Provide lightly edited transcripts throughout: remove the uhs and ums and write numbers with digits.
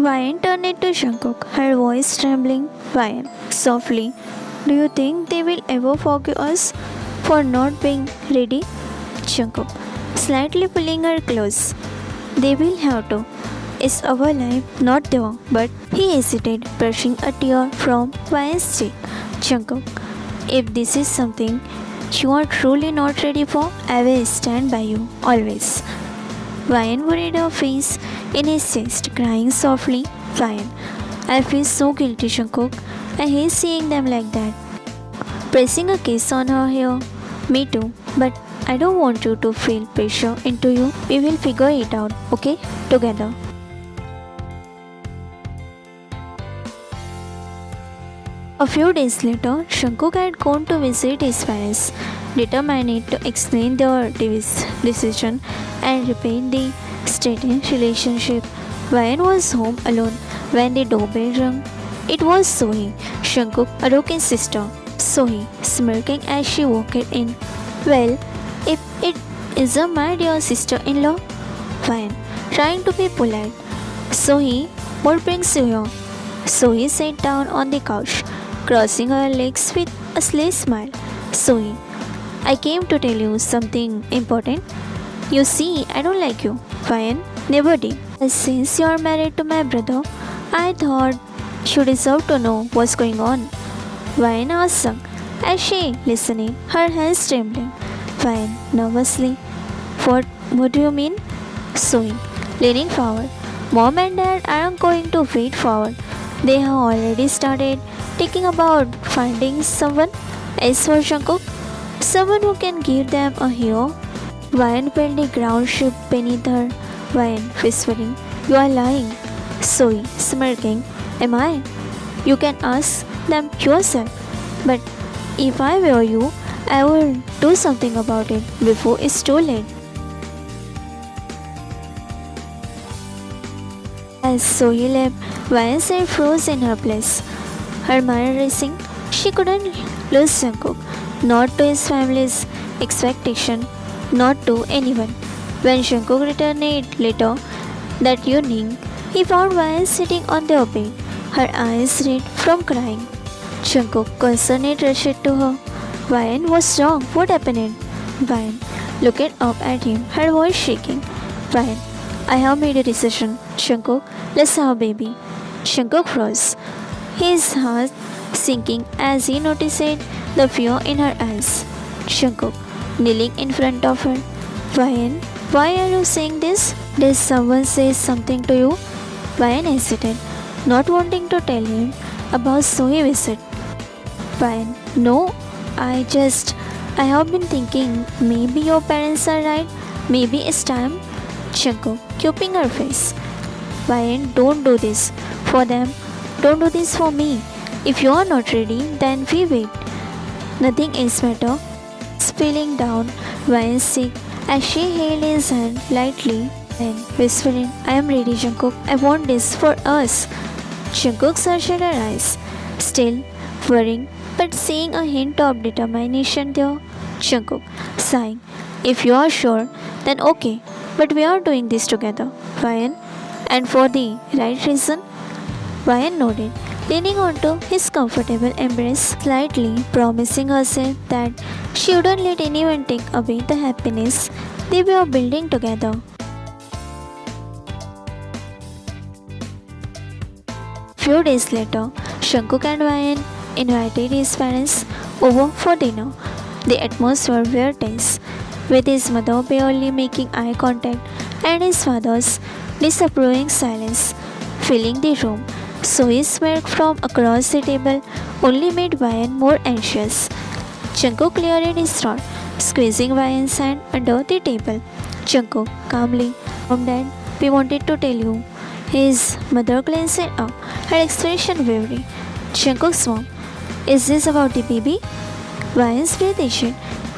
Vian turned to Jungkook, her voice trembling. Vian, softly, do you think they will ever forgive us for not being ready? Jungkook, slightly pulling her close. They will have to. It's our life, not their. But he hesitated, brushing a tear from Vian's cheek. Jungkook, if this is something you are truly not ready for, I will stand by you, always. Vian buried her face in his chest, crying softly. Vian, I feel so guilty, Jungkook. I hate seeing them like that. Pressing a kiss on her hair. Me too, but I don't want you to feel pressure into you. We will figure it out, okay? Together. A few days later, Jungkook had gone to visit his parents, determined to explain their decision and repair the strained relationship. Vian was home alone when the doorbell rang. It was Sohee, Jungkook's adopted sister. Sohee, smirking as she walked in. Well, if it isn't my dear sister-in-law? Vian, trying to be polite. Sohee, what brings you here? Sohee sat down on the couch, crossing her legs with a sly smile. Sohee, I came to tell you something important. You see, I don't like you. Vian, never did. Since you are married to my brother, I thought you deserve to know what's going on. Vian asked as she listening, her hands trembling. Vian, nervously. What do you mean? Sohee, leaning forward. Mom and Dad aren't going to wait forward. They have already started thinking about finding someone else for Jungkook. Someone who can give them a hero. Vian felt the ground shift beneath her. Vian whispering, you are lying. Sohee smirking, am I? You can ask them yourself. But if I were you, I will do something about it before it's too late. As Sohee left, Vian sat froze in her place. Her mind racing. She couldn't lose Jungkook, not to his family's expectation, not to anyone. When Jungkook returned later that evening, he found Vian sitting on their bed, her eyes red from crying. Jungkook, concerned, rushed to her. Vian, what's wrong? What happened? Vian, looking up at him, her voice shaking. Vian, I have made a decision. Jungkook, let's have a baby. Jungkook froze, his heart sinking as he noticed the fear in her eyes. Jungkook, kneeling in front of her. Vian, why are you saying this? Did someone say something to you? Vian hesitated, not wanting to tell him about Sohee visit. Vian, no, I have been thinking maybe your parents are right. Maybe it's time. Jungkook, keeping her face. Vian, don't do this for them. Don't do this for me. If you are not ready, then we wait. Nothing else matter. Spilling down Vian's cheek as she held his hand lightly and whispering, I am ready, Jungkook. I want this for us. Jungkook searched her eyes, still worrying, but seeing a hint of determination there. Jungkook, sighing, if you are sure, then okay. But we are doing this together, Vian. And for the right reason? Vian nodded, leaning onto his comfortable embrace slightly, promising herself that she wouldn't let anyone take away the happiness they were building together. Few days later, Jungkook and Vian invited his parents over for dinner. The atmosphere was tense, with his mother barely making eye contact and his father's disapproving silence filling the room. Sohee's smirk from across the table only made Vian more anxious. Jungkook cleared his throat, squeezing Vian's hand under the table. Jungkook, calmly, Mom, Dad, we wanted to tell you. His mother glanced up, her expression wavering. Jungkook's mom, is this about the baby? Vian's breath issued,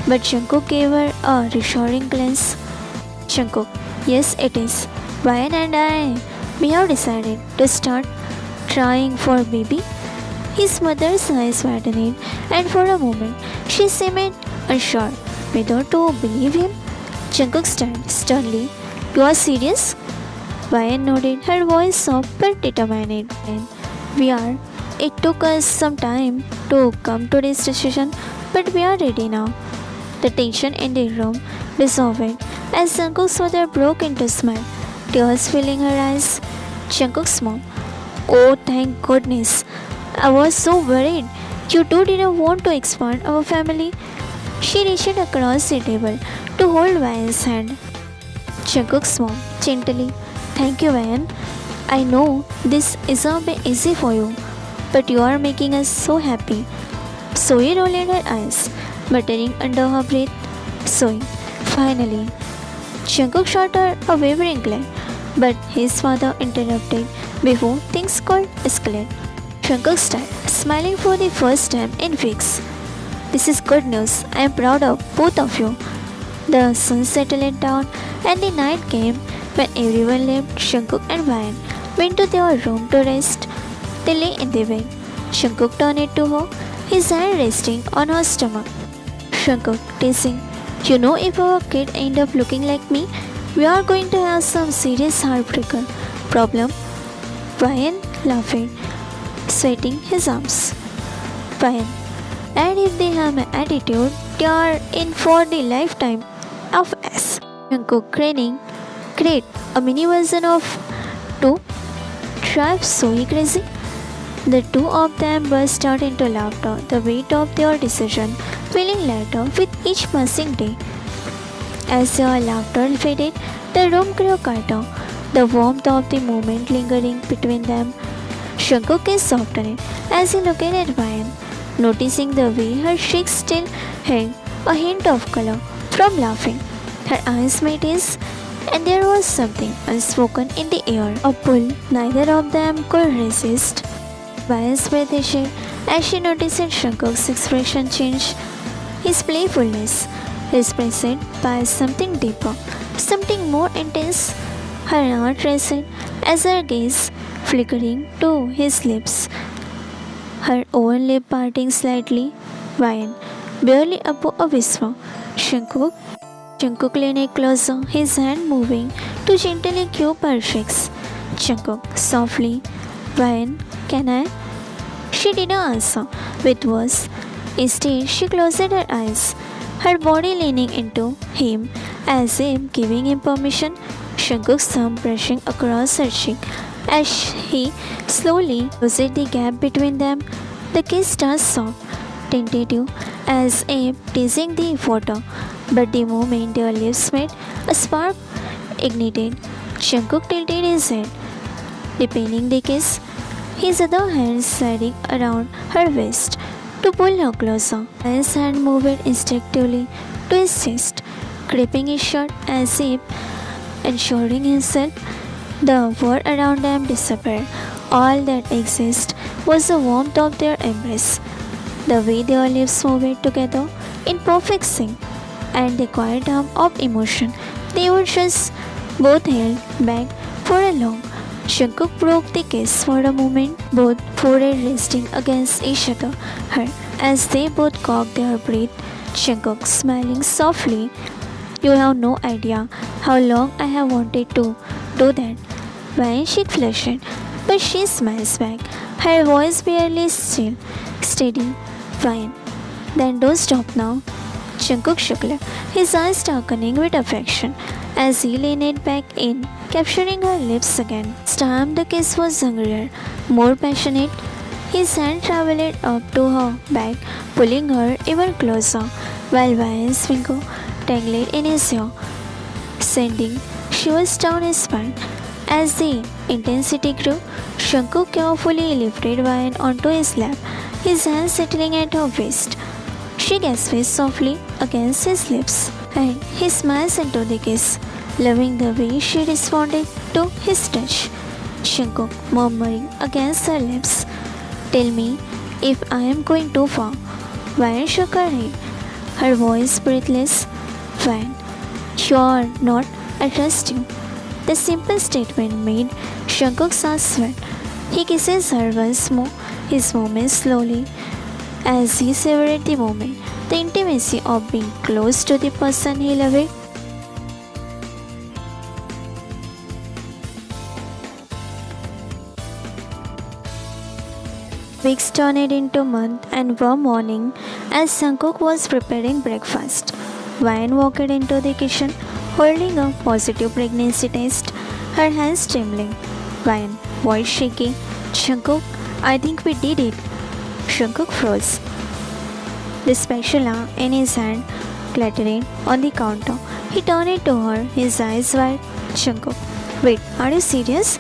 but Jungkook gave her a reassuring glance. Jungkook, yes, it is. Vian and I, we have decided to start trying for a baby. His mother's eyes widened, and for a moment she seemed unsure whether to believe him. Jungkook stared sternly. You are serious? Ryan nodded, her voice soft but determined. And we are. It took us some time to come to this decision, but we are ready now. The tension in the room dissolved as Jungkook's mother broke into a smile, tears filling her eyes. Jungkook's mom. Oh, thank goodness. I was so worried. You two didn't want to expand our family. She reached across the table to hold Ryan's hand. Jungkook's mom gently. Thank you, Ryan. I know this isn't been easy for you, but you are making us so happy. Zoe rolled her eyes, muttering under her breath. Zoe, finally. Jungkook shot her a wavering glare, but his father interrupted before things could escalate. Jungkook started, smiling for the first time in weeks. This is good news. I am proud of both of you. The sun settled down and the night came when everyone left. Jungkook and Ryan went to their room to rest. They lay in the bed. Jungkook turned to her, his hand resting on her stomach. Jungkook, teasing, you know, if our kid end up looking like me, we are going to have some serious heartbreaker problem. Ryan laughing, sweating his arms. Ryan, and if they have my attitude, they are in for the lifetime of us. Jungkook grinning, great, a mini version of 2 drives Zoe crazy. The two of them burst out into laughter, the weight of their decision feeling lighter with each passing day. As their laughter faded, the room grew quieter, the warmth of the moment lingering between them. Jungkook is softened as he looked at Ryan, noticing the way her cheeks still held a hint of color from laughing. Her eyes met his, and there was something unspoken in the air, a pull neither of them could resist. Ryan's breath issued as she noticed Jungkook's expression change, his playfulness replaced by something deeper, something more intense. Her heart raced as her gaze flickering to his lips, her own lip parting slightly. Ryan, barely above a whisper. Jungkook. Jungkook leaned closer, his hand moving to gently cue her cheeks. Jungkook, softly. Ryan, can I? She didn't answer with words. Instead, she closed her eyes, her body leaning into him as if giving him permission. Jungkook's thumb brushing across her cheek as he slowly closed the gap between them. The kiss was soft, tentative, as if teasing the water, but the moment their lips met, a spark ignited. Jungkook tilted his head, deepening the kiss, his other hand sliding around her waist to pull her closer. His hand moved instinctively to his chest, gripping his shirt as if ensuring himself. The world around them disappeared. All that existed was the warmth of their embrace, the way their lips moved together in perfect sync, and the quiet hum of emotion they were just both held back for a long. Jungkook broke the kiss for a moment, both forehead resting against each other. Her, as they both caught their breath, Jungkook smiling softly. You have no idea how long I have wanted to do that. Ryan she flushed, but she smiles back, her voice barely still, steady. Ryan, then don't stop now. Jungkook shook, his eyes darkening with affection as he leaned back in, capturing her lips again. This time the kiss was hungrier, more passionate. His hand traveled up to her back, pulling her even closer, while Ryan's finger tangled in his hair, sending shivers down his spine. As the intensity grew, Jungkook carefully lifted Ryan onto his lap, his hand settling at her waist. She gasped softly against his lips, and he smiled into the kiss, loving the way she responded to his touch. Jungkook murmuring against her lips, tell me if I am going too far. Ryan shook her head, her voice breathless. Ryan, you are not. I trust you. The simple statement made Jungkook's heart sweat. He kisses her once more, his movements slowly, as he savored the moment, the intimacy of being close to the person he loved. Weeks turned into months, and one morning, as Jungkook was preparing breakfast, Ryan walked into the kitchen holding a positive pregnancy test, her hands trembling. Ryan, voice shaky. Jungkook, I think we did it. Jungkook froze, the spatula in his hand clattering on the counter. He turned it to her, his eyes wide. Jungkook, wait, are you serious?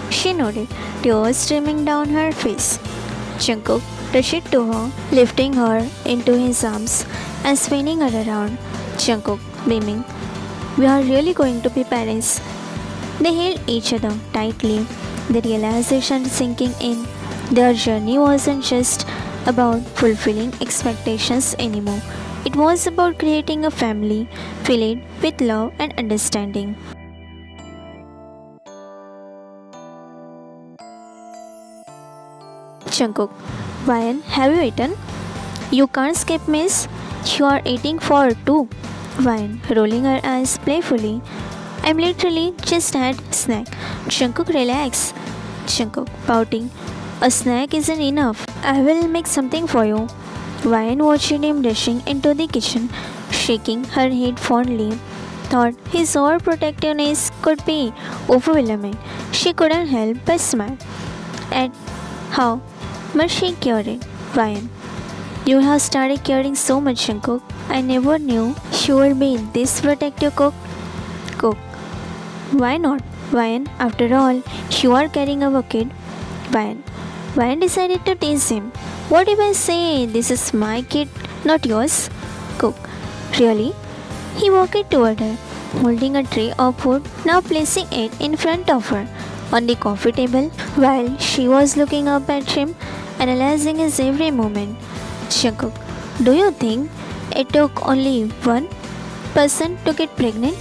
She nodded, tears streaming down her face. Jungkook rushed to her, lifting her into his arms and spinning her around. Jungkook, beaming, we are really going to be parents. They held each other tightly, the realization sinking in. Their journey wasn't just about fulfilling expectations anymore. It was about creating a family filled with love and understanding. Jungkook, Ryan, have you eaten? You can't skip miss. You are eating for two. Ryan, rolling her eyes playfully. I'm literally just had snack. Jungkook, relax. Jungkook, pouting. A snack isn't enough. I will make something for you. Ryan watched him rushing into the kitchen, shaking her head fondly. Thought his overprotectiveness could be overwhelming. She couldn't help but smile at how much he cared. Ryan, you have started caring so much, Jungkook. I never knew you would be this protective cook. Cook. Why not? Ryan, after all, you are carrying our kid. Ryan. Ryan decided to tease him. What if I say this is my kid, not yours? Cook. Really? He walked toward her, holding a tray of food, now placing it in front of her on the coffee table while she was looking up at him, analyzing his every movement. Jungkook, do you think it took only one person to get pregnant?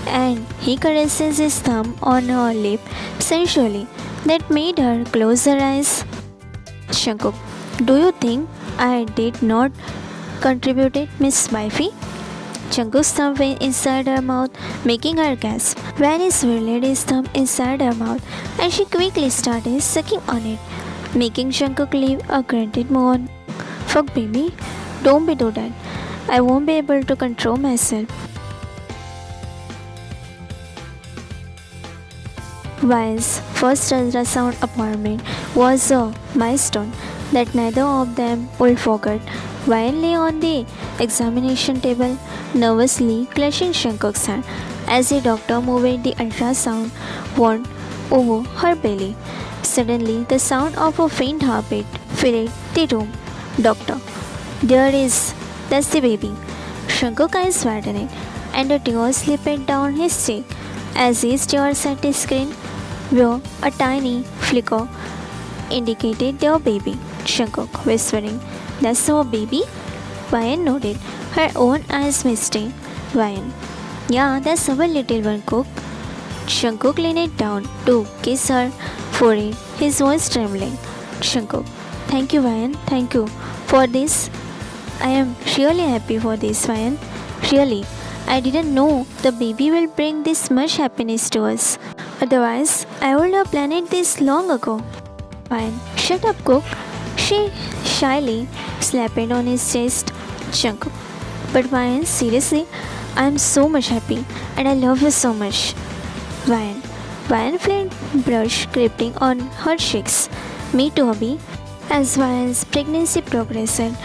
And he caresses his thumb on her lip sensually. That made her close her eyes. Jungkook, do you think I did not contribute, Miss Wifey? Jungkook's thumb went inside her mouth, making her gasp. Vanny swirled his thumb inside her mouth, and she quickly started sucking on it, making Jungkook leave a grunted moan. Fuck baby, don't be do that. I won't be able to control myself. Ryan's first ultrasound appointment was a milestone that neither of them would forget. Ryan lay on the examination table, nervously clutching Jungkook's hand as the doctor moved the ultrasound wand over her belly. Suddenly, the sound of a faint heartbeat filled the room. Doctor, that's the baby. Jungkook's eyes widened, and a tear slipped down his cheek as he stared at the screen where a tiny flicker indicated their baby. Jungkook whispering, that's our baby? Ryan nodded, her own eyes misty. Ryan, yeah, that's our little one, Cook. Jungkook leaned down to kiss her forehead, his voice trembling. Jungkook, thank you, Ryan, thank you for this. I am really happy for this, Ryan. Really, I didn't know the baby will bring this much happiness to us. Otherwise, I would have planned this long ago. Ryan, shut up, Cook. She shyly slapped on his chest. Jungkook, but Ryan, seriously, I am so much happy and I love you so much. Ryan felt blush creeping on her cheeks. Me too, Abby. As Ryan's pregnancy progressed,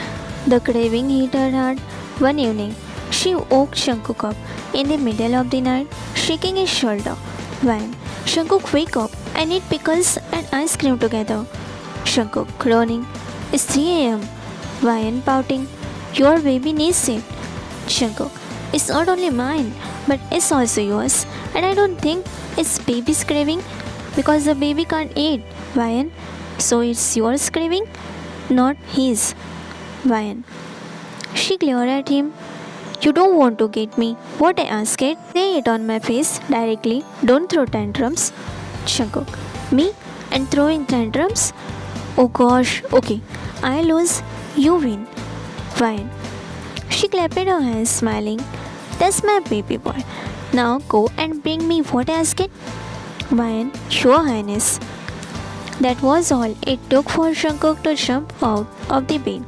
the craving hit her hard. One evening, she woke Jungkook up in the middle of the night, shaking his shoulder. Ryan, Jungkook, wake up. I need pickles and ice cream together. Jungkook, groaning. It's 3 a.m. Ryan, pouting. Your baby needs it. Jungkook, it's not only mine, but it's also yours. And I don't think it's baby's craving because the baby can't eat. Ryan, so it's yours craving, not his. Ryan. She glared at him. You don't want to get me what I asked it. Say it on my face directly. Don't throw tantrums. Jungkook. Me? And throwing tantrums? Oh gosh. Okay. I lose. You win. Ryan. She clapped her hands, smiling. That's my baby boy. Now go and bring me what I asked it. Ryan. Your Highness. That was all it took for Jungkook to jump out of the bed,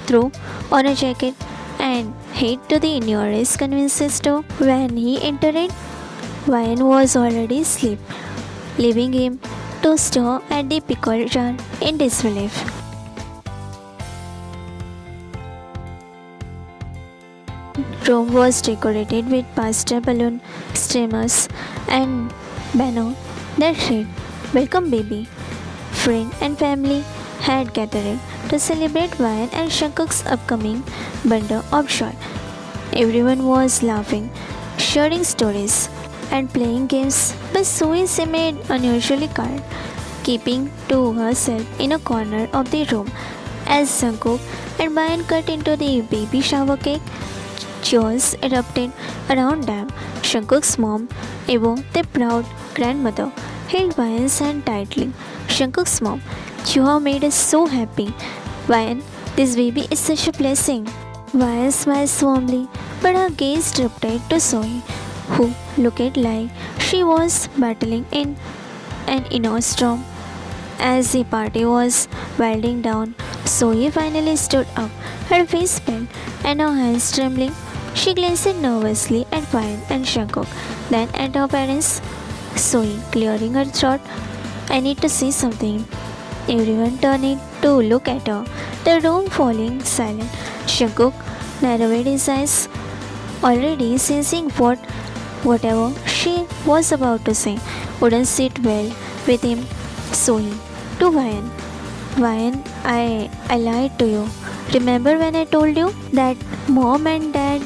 throw on a jacket, and head to the nearest convenience store. When he entered it, Ryan was already asleep, leaving him to stare at the pickle jar in disbelief. Room was decorated with pastel balloon streamers and banner that read, "Welcome baby." Friend and family had gathered to celebrate Ryan and Jungkook's upcoming bundle of joy. Everyone was laughing, sharing stories, and playing games, but Zoe seemed unusually calm, keeping to herself in a corner of the room. As Jungkook and Ryan cut into the baby shower cake, cheers erupted around them. Jungkook's mom, Evo, the proud grandmother, held Ryan's hand tightly. Jungkook's mom, "You have made us so happy. Ryan, this baby is such a blessing." Ryan smiled warmly, but her gaze drifted to Zoe, who looked like she was battling in an inner storm. As the party was winding down, Zoe finally stood up, her face pale and her hands trembling. She glanced nervously at Ryan and Jungkook, then at her parents. Zoe, clearing her throat, "I need to say something." Everyone turned to look at her, the room falling silent. Jungkook narrowed his eyes, already sensing whatever she was about to say wouldn't sit well with him. Zoe, to Ryan, "Ryan, I lied to you. Remember when I told you that mom and dad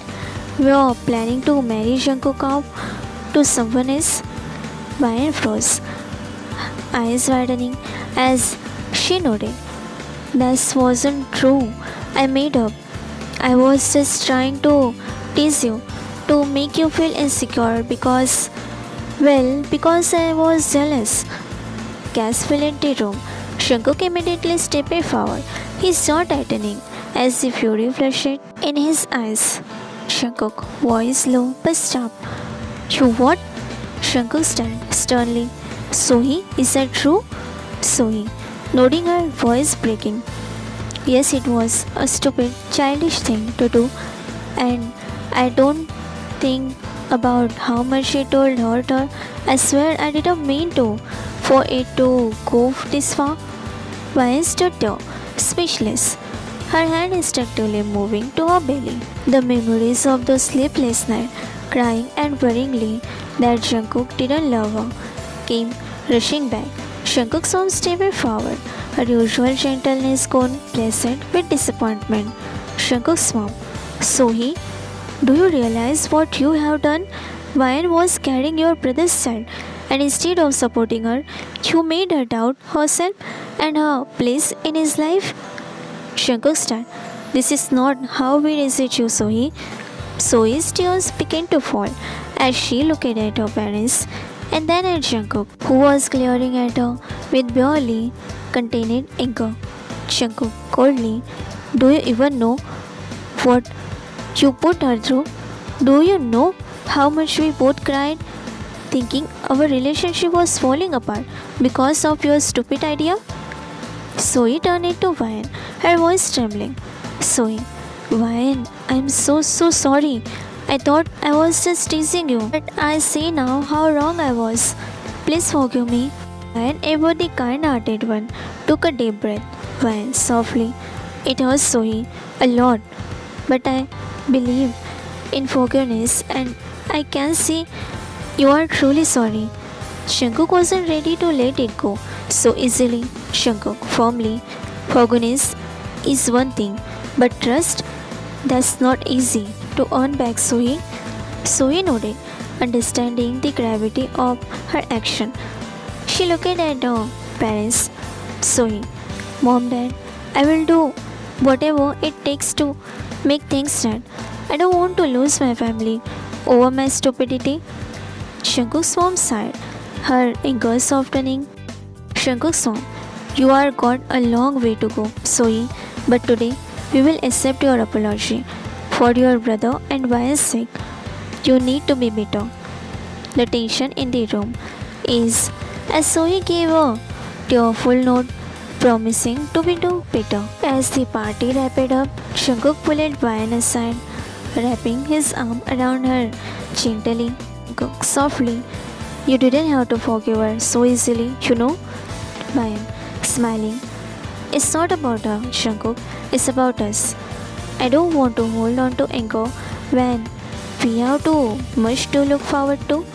were planning to marry Jungkook off to someone else?" Ryan froze, eyes widening as she nodded. "That wasn't true. I made up. I was just trying to tease you, to make you feel insecure because I was jealous." Gas filled the room. Jungkook immediately stepped forward, his jaw tightening as the fury flashed in his eyes. Jungkook, voice low but sharp. "You what?" Jungkook stared sternly. "Sohee, is that true?" Sohee, nodding, her voice breaking. "Yes, it was a stupid, childish thing to do, and I don't think about how much it told hurt her. I swear I didn't mean to, for it to go this far." Ryan stood there, speechless, her hand instinctively moving to her belly. The memories of those sleepless nights, crying and worryingly that Jungkook didn't love her, came rushing back. Jungkook's arm stepped forward, her usual gentleness gone placid with disappointment. Jungkook's mom, "Sohee, do you realize what you have done? Ryan was carrying your brother's child, and instead of supporting her, you made her doubt herself and her place in his life." Jungkook stared. "This is not how we raised you, Sohee." Sohee's tears began to fall as she looked at her parents and then at Jungkook, who was glaring at her with barely contained anger. Jungkook, coldly, "Do you even know what you put her through? Do you know how much we both cried, thinking our relationship was falling apart because of your stupid idea?" Zoe turned to Ryan, her voice trembling. "Zoe, Ryan, I'm so sorry. I thought I was just teasing you, but I see now how wrong I was. Please forgive me." Ryan, ever the kind-hearted one, took a deep breath. Ryan, softly, "It hurts, Zoe, a lot, but I believe in forgiveness and I can see you are truly sorry." Jungkook wasn't ready to let it go so easily. Jungkook, firmly, "Forgiveness is one thing, but trust, that's not easy to earn back, Zoe." Zoe nodded, understanding the gravity of her action. She looked at her parents. "Zoe, Mom, Dad, I will do whatever it takes to make things right. I don't want to lose my family over my stupidity." Jungkook's mom sighed, her anger softening. Jungkook's mom, "You are got a long way to go, Zoe, but today we will accept your apology. For your brother and Ryan's sake, you need to be better." The tension in the room is as Zoe gave a tearful note promising to be do better. As the party wrapped up, Jungkook pulled Ryan aside, wrapping his arm around her gently, Jungkook softly. You didn't have to forgive her so easily, you know? Ryan, smiling. It's not about her, Jungkook. It's about us. I don't want to hold on to anger when we have too much to look forward to.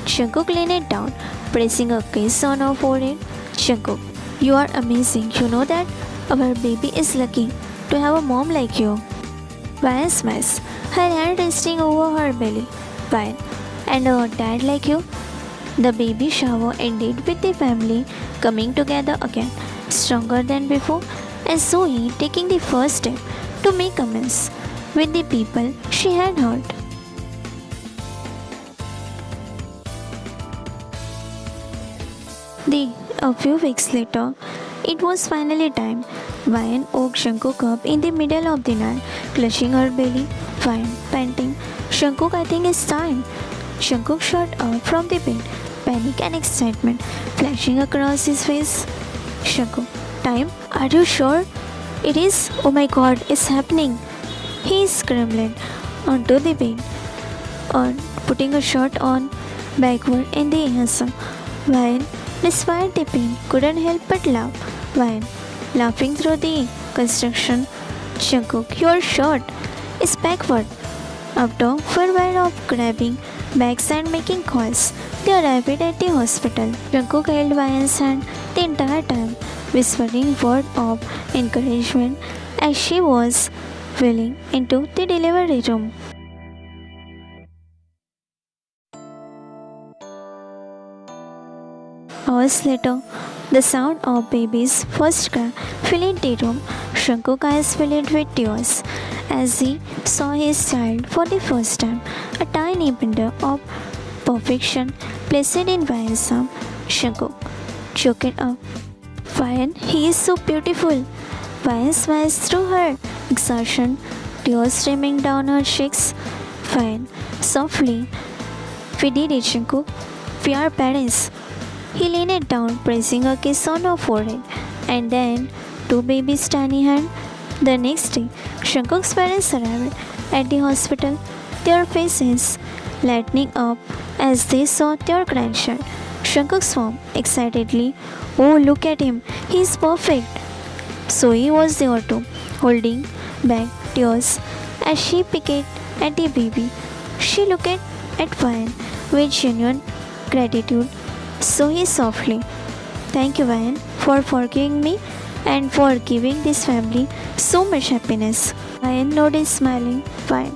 Jungkook leaned down, pressing a kiss on her forehead. Jungkook, you are amazing. You know that? Our baby is lucky to have a mom like you. Ryan smiles, her hand resting over her belly. Ryan, and a dad like you? The baby shower ended with the family coming together again, stronger than before, and Zoe taking the first step to make amends with the people she had hurt. A few weeks later, it was finally time. Ryan woke Jungkook up in the middle of the night, clutching her belly. Ryan, panting, Jungkook, I think it's time. Jungkook shot up from the bed, panic and excitement flashing across his face. Jungkook, time? Are you sure? It is? Oh my god, it's happening. He scrambled onto the bed, on putting a shirt on backward in the answer. Ryan, despite the pain, couldn't help but laugh. Ryan, laughing through the construction. Jungkook, your shirt is backward. After 4 hours of grabbing bags and making calls, they arrived at the hospital. Jungkook held Ryan's hand the entire time, whispering words of encouragement as she was wheeling into the delivery room. Hours later, the sound of baby's first cry filled the room. Jungkook's eyes filled with tears as he saw his child for the first time, a tiny bundle of perfection placed in Ryan's arm. Jungkook choked up. Ryan, he is so beautiful. Ryan smiles through her exhaustion, tears streaming down her cheeks. Ryan, softly, we did it, Jungkook. We are parents. He leaned down, pressing a kiss on her forehead, and then two babies' tiny hands. The next day, Jungkook's parents arrived at the hospital, their faces lighting up as they saw their grandchild. Jungkook swam excitedly. Oh, look at him! He's perfect! Zoe was there too, holding back tears as she peeked at the baby. She looked at Ryan with genuine gratitude. Zoe softly, thank you, Ryan, for forgiving me and for giving this family so much happiness. Ryan nodded, smiling. Fine.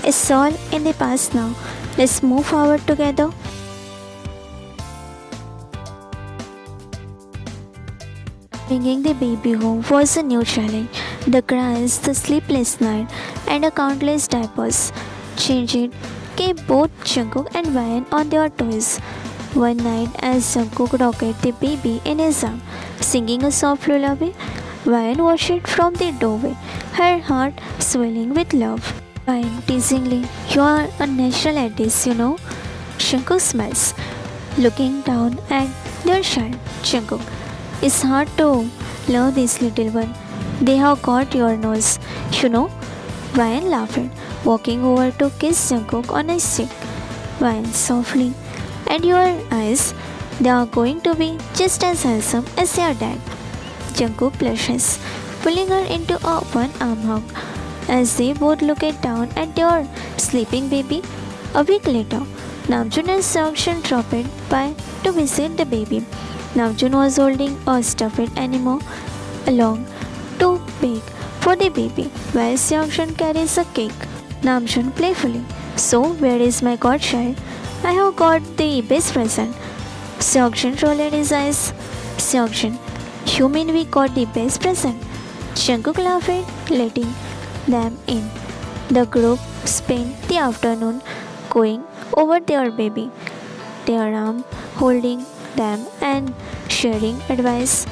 It's all in the past now. Let's move forward together. Bringing the baby home was a new challenge. The cries, the sleepless night, and the countless diapers changed kept both Jungkook and Ryan on their toes. One night, as Jungkook rocked the baby in his arm, singing a soft lullaby, Ryan watched it from the doorway, her heart swelling with love. Ryan, teasingly, you are a natural at this, you know. Jungkook smiles, looking down at their child. Jungkook, it's hard to love this little one. They have got your nose, you know. Ryan laughed, walking over to kiss Jungkook on his cheek. Ryan softly, and your eyes, they are going to be just as handsome as your dad. Jungkook blushes, pulling her into a one-arm hug as they both looked down at their sleeping baby. A week later, Namjoon and Seokjin dropped by to visit the baby. Namjoon was holding a stuffed animal along to bake for the baby, while Seokjin carries a cake. Namjoon playfully, so where is my godchild? I have got the best present. Seokjin rolled his eyes. Seokjin, you mean we got the best present? Jungkook laughed, letting them in. The group spent the afternoon going over their baby, their arm holding them and sharing advice.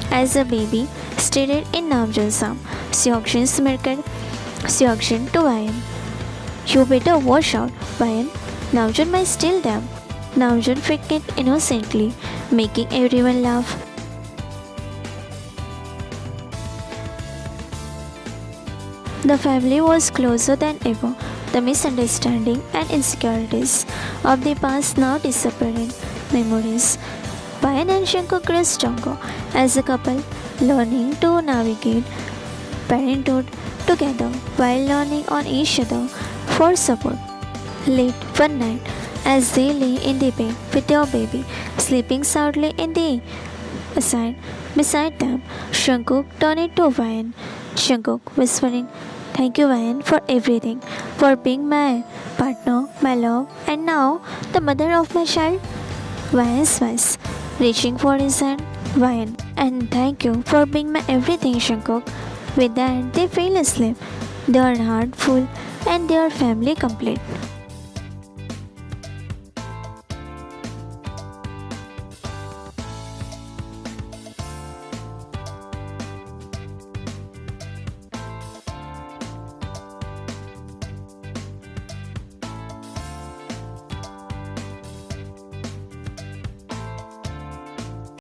As the baby stared in Namjoon's arm, Seokjin smirked. Seokjin to Ryan, you better watch out, Ryan. Namjoon might steal them. Namjoon freaked innocently, making everyone laugh. The family was closer than ever. The misunderstanding and insecurities of the past now disappearing memories. Payan and Shankar grew stronger as a couple, learning to navigate parenthood together while learning on each other for support. Late one night, as they lay in the bed with their baby sleeping soundly in the aside beside them, Shankuk turned to Vayan. Shankuk whispering, "Thank you, Vayan, for everything, for being my partner, my love, and now the mother of my child." Vayan's voice, reaching for his hand. "Vayan, and thank you for being my everything, Shankuk." With that, they fell asleep, their heart full and their family complete.